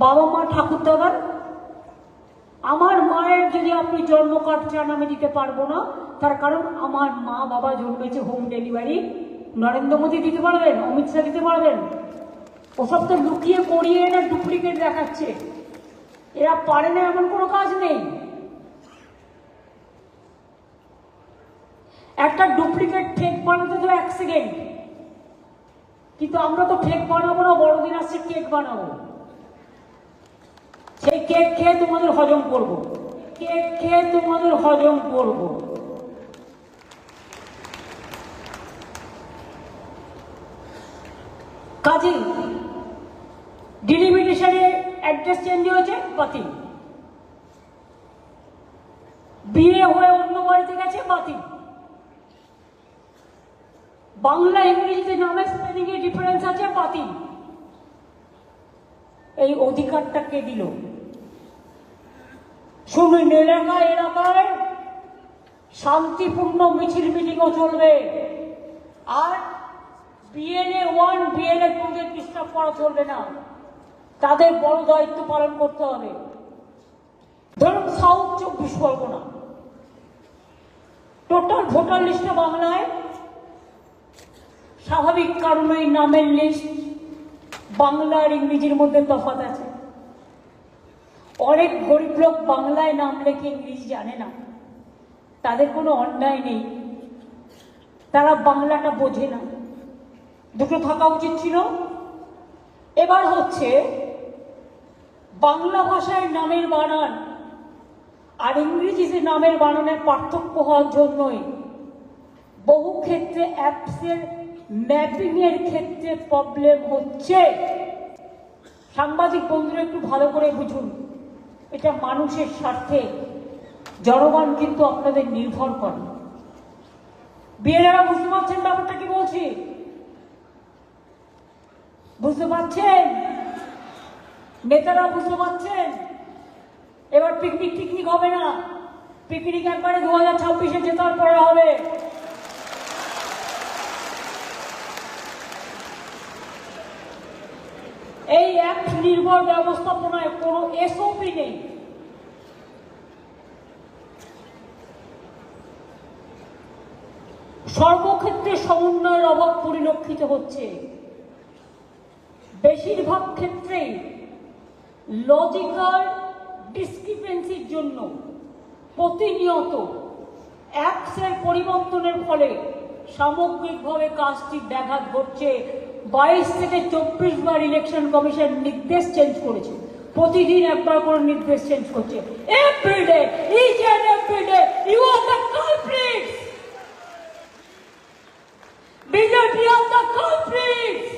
বাবা মা ঠাকুর দাদার। আমার মায়ের যদি আপনি জন্ম কার্ড চান আমি দিতে পারবো না, তার কারণ আমার মা বাবা জন্মেছে হোম ডেলিভারি। নরেন্দ্র মোদী দিতে পারবেন, অমিত শাহ দিতে পারবেন? ওসব তো লুকিয়ে করিয়ে না ডুপ্লিকেট দেখাচ্ছে। এরা পারে না এমন কোনো কাজ নেই। একটা ডুপ্লিকেট ফেক বানাতে তো 1 সেকেন্ড, কিন্তু আমরা তো ফেক বানাবো না, বড়দিন আসছে কেক বানাবো। সেই কেক খেয়ে তোমাদের হজম করবো, কেক খেয়ে তোমাদের হজম করবো। কাজে ডিলিমিটেশনে অ্যাড্রেস চেঞ্জ হয়েছে, বাতিল। বিয়ে হয়ে অন্য বাড়িতে গেছে, বাতিল। বাংলা ইংরেজিতে নামে স্পেলিং এ ডিফারেন্স আছে, বাতিল। এই অধিকারটা কে দিল? শুনুন, এলাকায় শান্তিপূর্ণ মিছিল মিটিংও চলবে, আর বিএলএ 1 বিএলএ 2 ডিস্টার্ব করা চলবে না। তাদের বড় দায়িত্ব পালন করতে হবে। ধরুন সাউথ 24 পরগনা, টোটাল ভোটার লিস্টে বাংলায় স্বাভাবিক কারণেই নামের লিস্ট বাংলা আর ইংরেজির মধ্যে তফাৎ আছে। অনেক গরিব লোক বাংলায় নাম লেখে ইংরেজি জানে না, তাদের কোনো অন্যায় নেই, তারা বাংলাটা বোঝে না, দুটো থাকা উচিত ছিল। এবার হচ্ছে বাংলা ভাষায় নামের বানান আর ইংরেজিতে নামের বানানের পার্থক্য হওয়ার জন্যই বহু ক্ষেত্রে অ্যাপসের ম্যাপিং এর ক্ষেত্রে প্রবলেম হচ্ছে। সাংবাদিক বন্ধুরা একটু ভালো করে বুঝুন, এটা মানুষের স্বার্থে। জনগণ কিন্তু আপনাদের নির্ভর করে। বিয়েরা বুঝতে পারছেন ব্যাপারটা কি বলছি? বুঝতে পারছেন? নেতারা বুঝতে পারছেন? এবার পিকনিক হবে না, পিকনিক একবারে 2026-এ জেতার পরে হবে। এই অ্যাপ নির্ভর ব্যবস্থাপনায় কোনো এসওপি নেই। সর্বক্ষেত্রে সমন্বয়ের অভাব পরিলক্ষিত হচ্ছে। বেশিরভাগ ক্ষেত্রেই লজিক্যাল ডিসক্রিপেন্সির জন্য প্রতিনিয়ত অ্যাপসের পরিবর্তনের ফলে সামগ্রিকভাবে কাজটি ব্যাঘাত ঘটছে। 22 থেকে 24 বার ইলেকশন কমিশন নির্দেশ চেঞ্জ করেছে, প্রতিদিন একবার করে নির্দেশ চেঞ্জ করছে। Every day, each and everyday you are the culprits. BJP are the culprits.